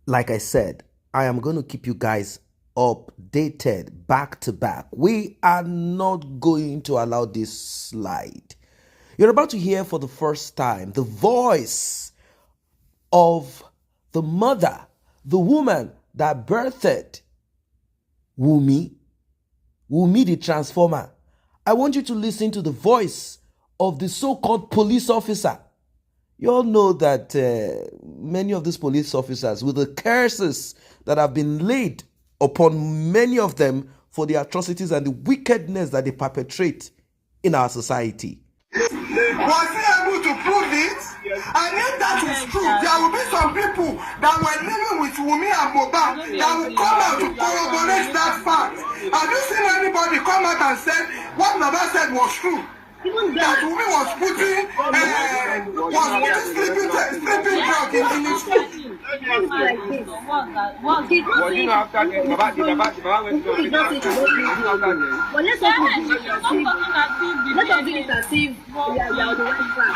like I said, I am going to keep you guys updated back to back. We are not going to allow this slide. You're about to hear for the first time the voice of the mother, the woman that birthed Wunmi the transformer. I want you to listen to the voice of the so-called police officer. You all know that many of these police officers, with the curses that have been laid upon many of them for the atrocities and the wickedness that they perpetrate in our society. Was he able to prove it? And if that is true, there will be some people that were living with Wunmi and Mohbad that will come out to corroborate that fact. Have you seen anybody come out and say what Baba said was true? That Wunmi was putting sleeping drug in his food. Well, you know, after the Baba went to the but let's do it as if we are the right track.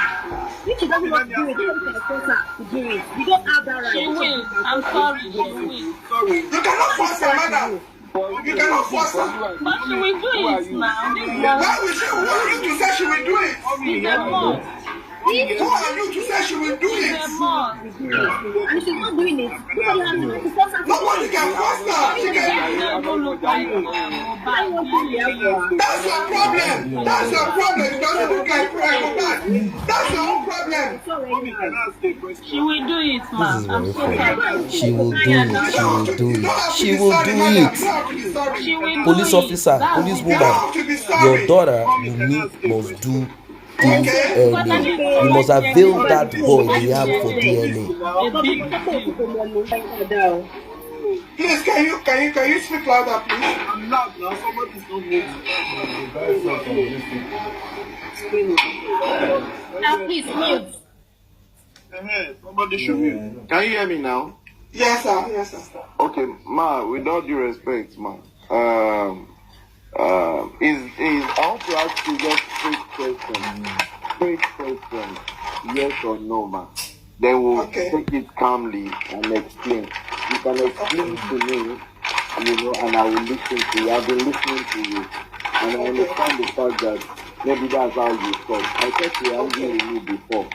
If she doesn't want to do it, you can force her to do it. You don't have that right. She will. I'm sorry. She will. Sorry. You cannot force her, madam. You cannot force her. But she will do it now. Why will she? Who are you to say she will do it? She's a boss. Who are you to say she will do She's it? a boss. And she's not doing it. Nobody can force her. She can. That's your problem. That's your problem. It doesn't look like Mohbad. That's your own problem. She will do it, ma'am. I'm so sorry. She will do it. She will do it. She will do it. She will Police do officer, it. police woman, your daughter Wunmi must do DNA. You must avail that boy the app for DNA. Please, can you speak louder, please? I'm loud now. Somebody's not Now please mute. Somebody should mute. Can you hear me now? Yes, sir. Yes, sir. Okay, ma, with all due respect, ma. I want to ask you just straight question. Yes or no, ma. Then we'll take it calmly and explain. You can explain to me, and I will listen to you. I've been listening to you. And I understand the fact that maybe that's how you talk. I thought you were arguing with me before,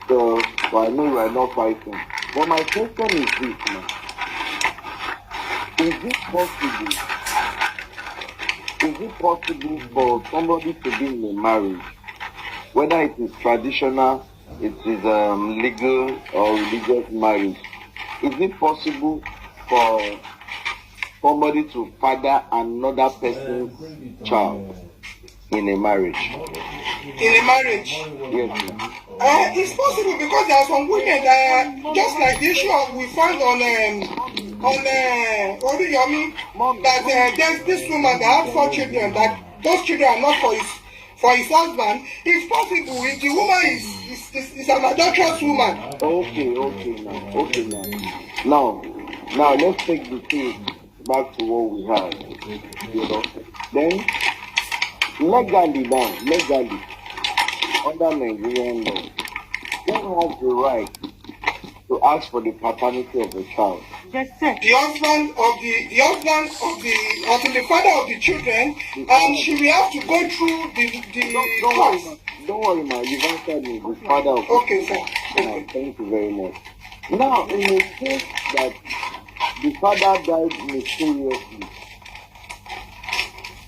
So I know you are not fighting. But my question is this, man. Is it possible for somebody to be in a marriage, whether it is traditional, it is legal or religious marriage? Is it possible for somebody to father another person's child in a marriage? In a marriage? Yes, ma'am. It's possible because there are some women that, just like the issue we found on Oriyomi, that there's this woman that has 4 children, that those children are not for his husband. It's possible if the woman is an adulterous woman. Okay, now let's take the case back to what we have. Then legally, under Nigerian law, who has the right to ask for the paternity of the child? The husband of the father of the children, and she will have to go through the course. Don't worry, ma. You've answered me. The father of okay, sir. Okay. Thank you very much. Now, in the case that the father died mysteriously,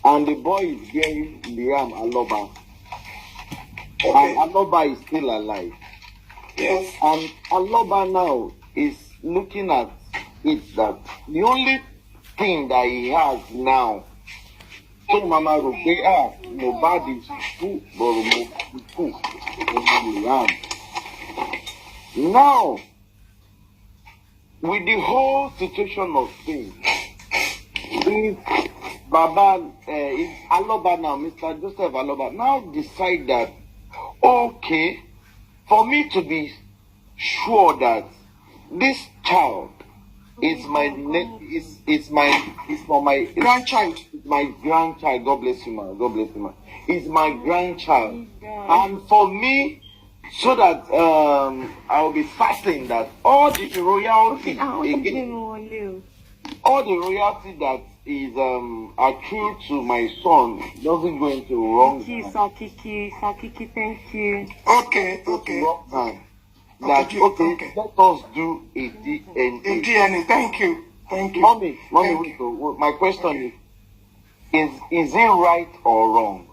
and the boy is bearing Liam Aloba, and Aloba is still alive. Yes. And Aloba now is looking at it that the only thing that he has now, so Mama Rubea, Mohbad is too, now, with the whole situation of things, if Baba, if Aloba now, Mr. Joseph Aloba, now decide that, okay, for me to be sure that this child is my grandchild. My grandchild. God bless you, man. God bless you, man. It's my grandchild, and for me so that I'll be fasting that all the royalty again, all the royalty that is accrued to my son doesn't go into wrong. Thank you, Sakiki, thank you. Okay. Wrong hand. That okay, let us do a DNA. DNA. Thank you. Mommy, my question is it right or wrong?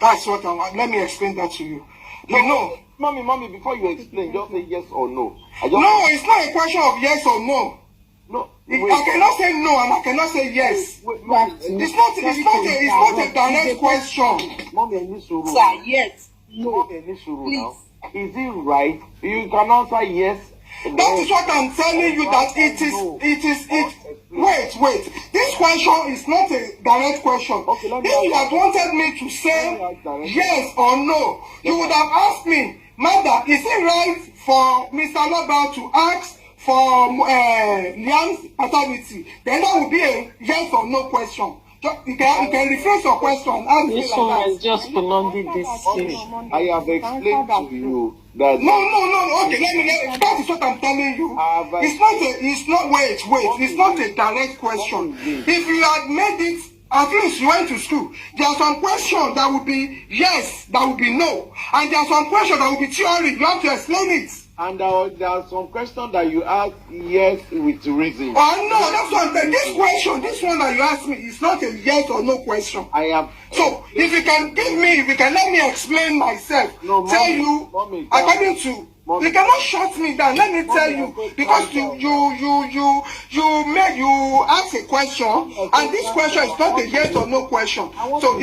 That's what I want. Let me explain that to you. You know, Mommy, before you explain, just say yes or no. no, it's not a question of yes or no. No, I cannot say no and I cannot say yes. It's not a direct question. Mommy, I need to Sir, yes. Mommy, I need to now. Is it right? You can answer yes. That is what I'm telling you, that it is. Wait. This question is not a direct question. Okay, if you had wanted me to say yes or no, you would have asked me, Mother, is it right for Mr. Loba to ask for Liam's paternity? Then that would be a yes or no question. You can rephrase your question and ask me This like one that. is just prolonging this thing. I have explained to you that No. Okay, that is what I'm telling you. It's not a direct question. If you had made it, at least you went to school. There are some questions that would be yes, that would be no. And there are some questions that would be theory. You have to explain it. and there are some questions that you ask yes with reason. Oh no, that's what I'm saying. This one that you asked me is not a yes or no question. I have. So if you can let me explain myself, No, tell mommy, you mommy, according to. Mommy. You cannot shut me down. Let me tell you, because you ask a question, and this question is not a yes or no question. So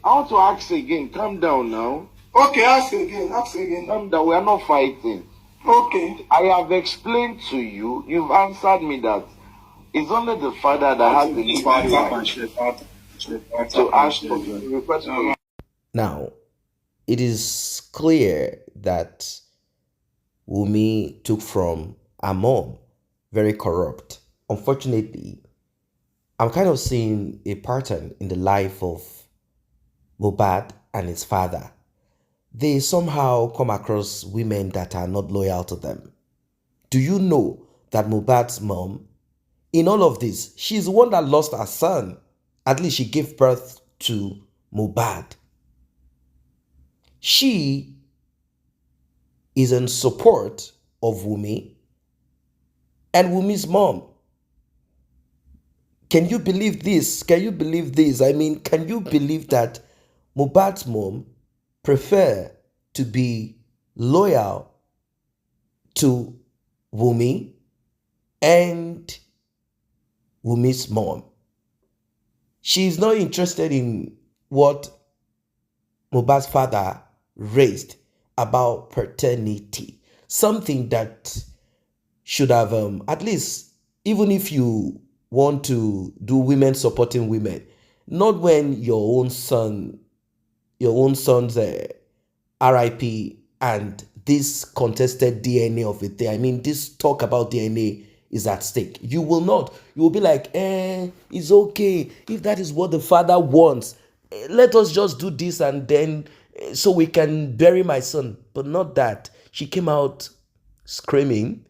I want to ask again. Calm down now. okay, ask again. Calm down. We are not fighting. Okay. I have explained to you. You've answered me that it's only the father that has the legal right to ask for the request for. Now, it is clear that Wunmi took from her mom, very corrupt. Unfortunately, I'm kind of seeing a pattern in the life of Mohbad and his father. They somehow come across women that are not loyal to them. Do you know that Mohbad's mom, in all of this, she's the one that lost her son. At least she gave birth to Mohbad. She is in support of Wunmi and Wunmi's mom. Can you believe this? I mean, can you believe that Mohbad's mom prefer to be loyal to Wunmi and Wunmi's mom? She's not interested in what Mohbad's father raised about paternity. Something that should have, at least, even if you want to do women supporting women, not when your own son's RIP and this contested DNA of it there. I mean, this talk about DNA is at stake. You will not. You will be like, it's okay. If that is what the father wants, let us just do this and then so we can bury my son. But not that. She came out screaming.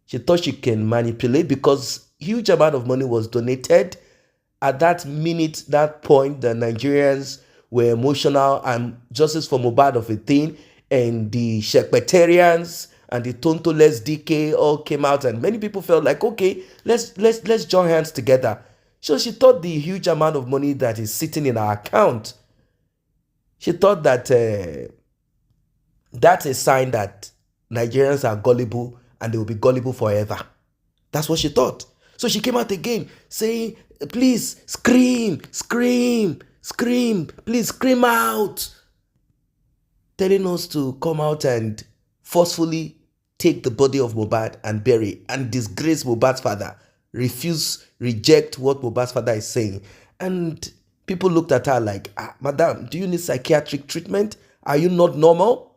She thought she can manipulate because huge amount of money was donated. At that minute, that point, the Nigerians were emotional and justice for Mohbad of a thing, and the Secretarians and the Tontoles DK all came out, and many people felt like, okay, let's join hands together. So she thought the huge amount of money that is sitting in our account, she thought that that's a sign that Nigerians are gullible and they will be gullible forever. That's what she thought. So she came out again saying, please scream, please scream out. Telling us to come out and forcefully take the body of Mohbad and bury and disgrace Mohbad's father. Reject what Mohbad's father is saying. And people looked at her like, madam, do you need psychiatric treatment? Are you not normal?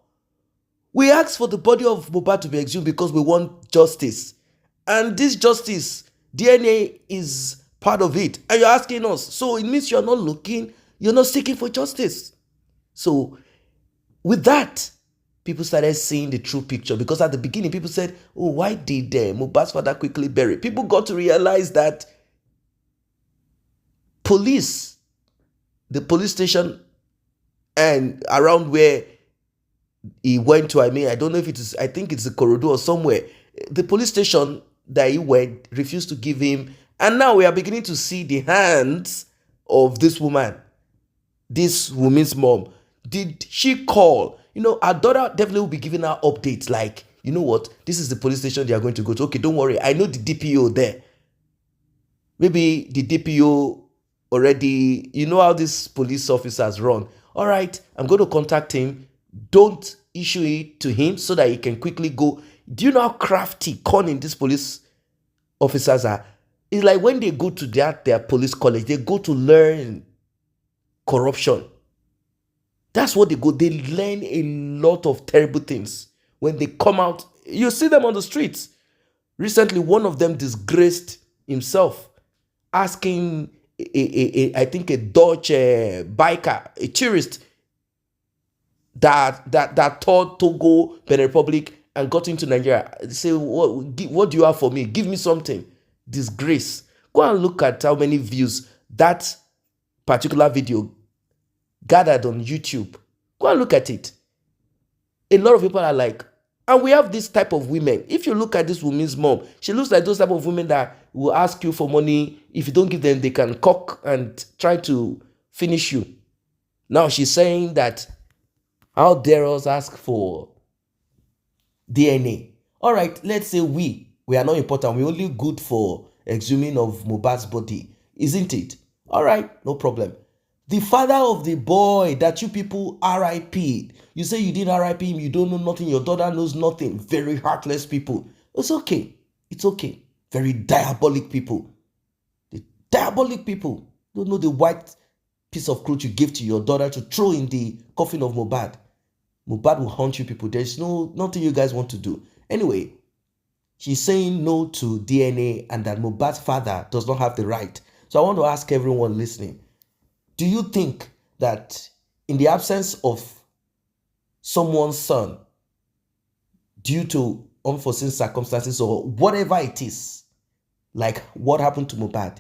We asked for the body of Mohbad to be exhumed because we want justice. And this justice, DNA is part of it. And you're asking us. So it means you're not seeking for justice. So with that, people started seeing the true picture. Because at the beginning, people said, oh, why did Mohbad's father quickly bury? People got to realize that the police station and around where he went to, I don't know if it is, I think it's a corridor or somewhere. The police station that he went refused to give him. And now we are beginning to see the hands of this woman, this woman's mom. Did she call? Our daughter definitely will be giving her updates like, you know what, this is the police station they are going to go to. Okay, don't worry, I know the DPO there. Maybe the DPO already, you know how these police officers run. All right, I'm going to contact him. Don't issue it to him so that he can quickly go. Do you know how crafty, cunning these police officers are? It's like when they go to their police college, they go to learn corruption. That's what they go. They learn a lot of terrible things. When they come out, you see them on the streets. Recently, one of them disgraced himself, asking, I think, a Dutch biker, a tourist, that toured Togo, Benin Republic, and got into Nigeria. They say, what do you have for me? Give me something. Disgrace. Go and look at how many views that particular video gathered on YouTube. Go and look at it. A lot of people are like, and we have this type of women. If you look at this woman's mom, she looks like those type of women that will ask you for money. If you don't give them, they can cock and try to finish you. Now she's saying that, how dare us ask for DNA? All right, let's say we are not important. We're only good for exhuming of Mohbad's body, isn't it? All right, no problem. The father of the boy that you people RIP'd, you say you did RIP him, you don't know nothing, your daughter knows nothing. Very heartless people. It's okay. It's okay. Very diabolic people. The diabolic people don't know the white piece of cloth you give to your daughter to throw in the coffin of Mohbad. Mohbad will haunt you people. There's nothing you guys want to do. Anyway, she's saying no to DNA and that Mohbad's father does not have the right. So I want to ask everyone listening, do you think that in the absence of someone's son, due to unforeseen circumstances or whatever it is, like what happened to Mohbad,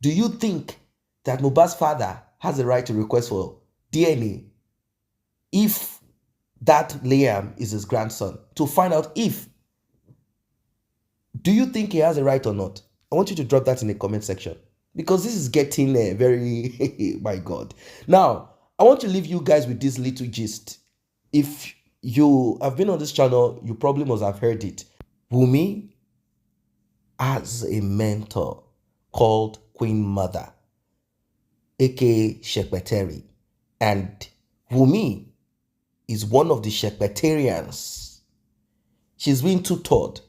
do you think that Mohbad's father has the right to request for DNA if that Liam is his grandson, to find out if, do you think he has a right or not? I want you to drop that in the comment section, because this is getting very, my God. Now, I want to leave you guys with this little gist. If you have been on this channel, you probably must have heard it. Wunmi has a mentor called Queen Mother, aka Shekpeteri. And Wunmi is one of the Shekpetarians. She's been tutored.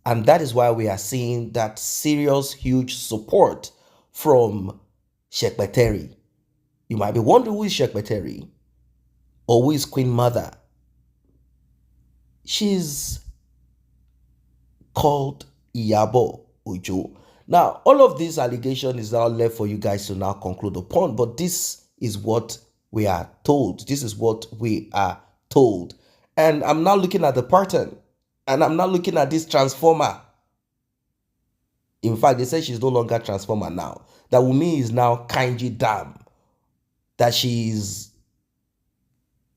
And that is why we are seeing that serious, huge support from Shekpeteri. You might be wondering who is Shekpeteri or who is Queen Mother. She's called Iyabo Ojo. Now, all of these allegations is now left for you guys to now conclude upon, but this is what we are told. This is what we are told. And I'm now looking at the pattern, and I'm now looking at this transformer. In fact, they say she's no longer transformer now. That Wunmi is now Kainji Dam. That she's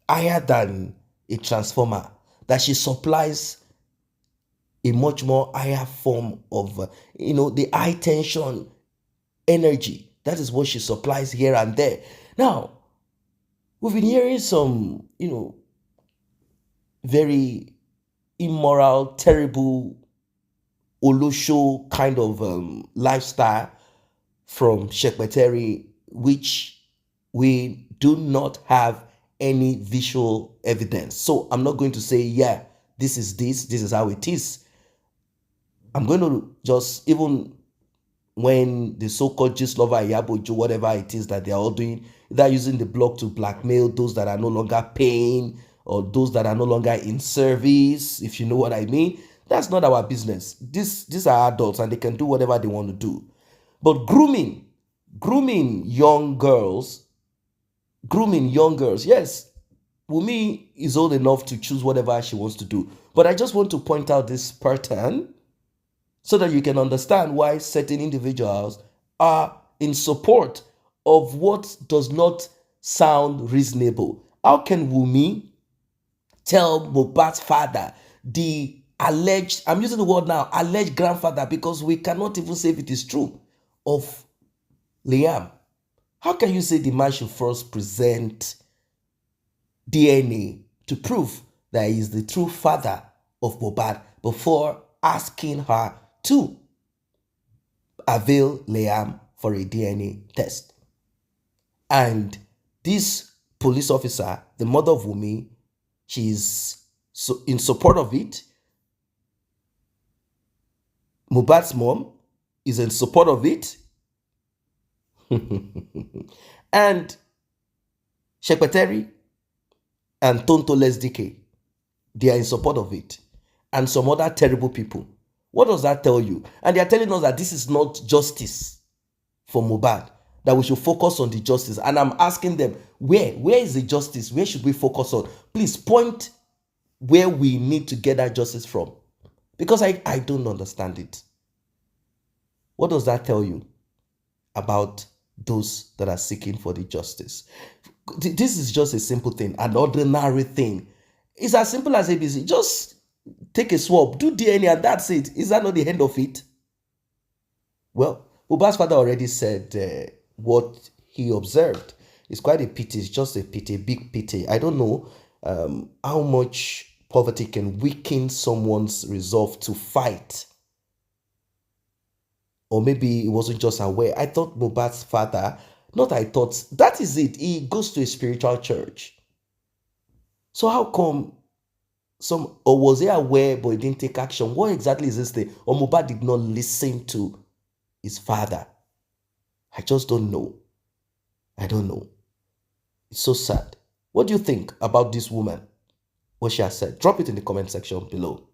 higher than a transformer. That she supplies a much more higher form of, the high tension energy. That is what she supplies here and there. Now, we've been hearing some, very immoral, terrible, Olosho kind of lifestyle from Shekpeteri, which we do not have any visual evidence. So I'm not going to say, yeah, this is how it is. I'm going to just, even when the so-called gist lover, Iyabo, whatever it is that they're all doing, they're using the blog to blackmail those that are no longer paying or those that are no longer in service, if you know what I mean. That's not our business. These are adults and they can do whatever they want to do. But grooming young girls, yes, Wunmi is old enough to choose whatever she wants to do. But I just want to point out this pattern so that you can understand why certain individuals are in support of what does not sound reasonable. How can Wunmi tell Mohbad's father, the alleged, I'm using the word now, alleged grandfather, because we cannot even say if it is true, of Liam? How can you say the man should first present DNA to prove that he is the true father of Mohbad before asking her to avail Liam for a DNA test? And this police officer, the mother of Wunmi, she's in support of it. Mohbad's mom is in support of it. And Shekpeteri and Tonto Lesdike, they are in support of it. And some other terrible people. What does that tell you? And they are telling us that this is not justice for Mohbad, that we should focus on the justice. And I'm asking them, where is the justice? Where should we focus on? Please point where we need to get that justice from. Because I don't understand it. What does that tell you about those that are seeking for the justice? This is just a simple thing, an ordinary thing. It's as simple as ABC. Just take a swab, do DNA, and that's it. Is that not the end of it? Well, Mohbad's father already said what he observed. It's quite a pity. It's just a pity, a big pity. I don't know how much poverty can weaken someone's resolve to fight. Or maybe he wasn't just aware. I thought Mohbad's father, that is it. He goes to a spiritual church. So how come or was he aware but he didn't take action? What exactly is this thing? Or Mohbad did not listen to his father? I just don't know. I don't know. It's so sad. What do you think about this woman? What she has said? Drop it in the comment section below.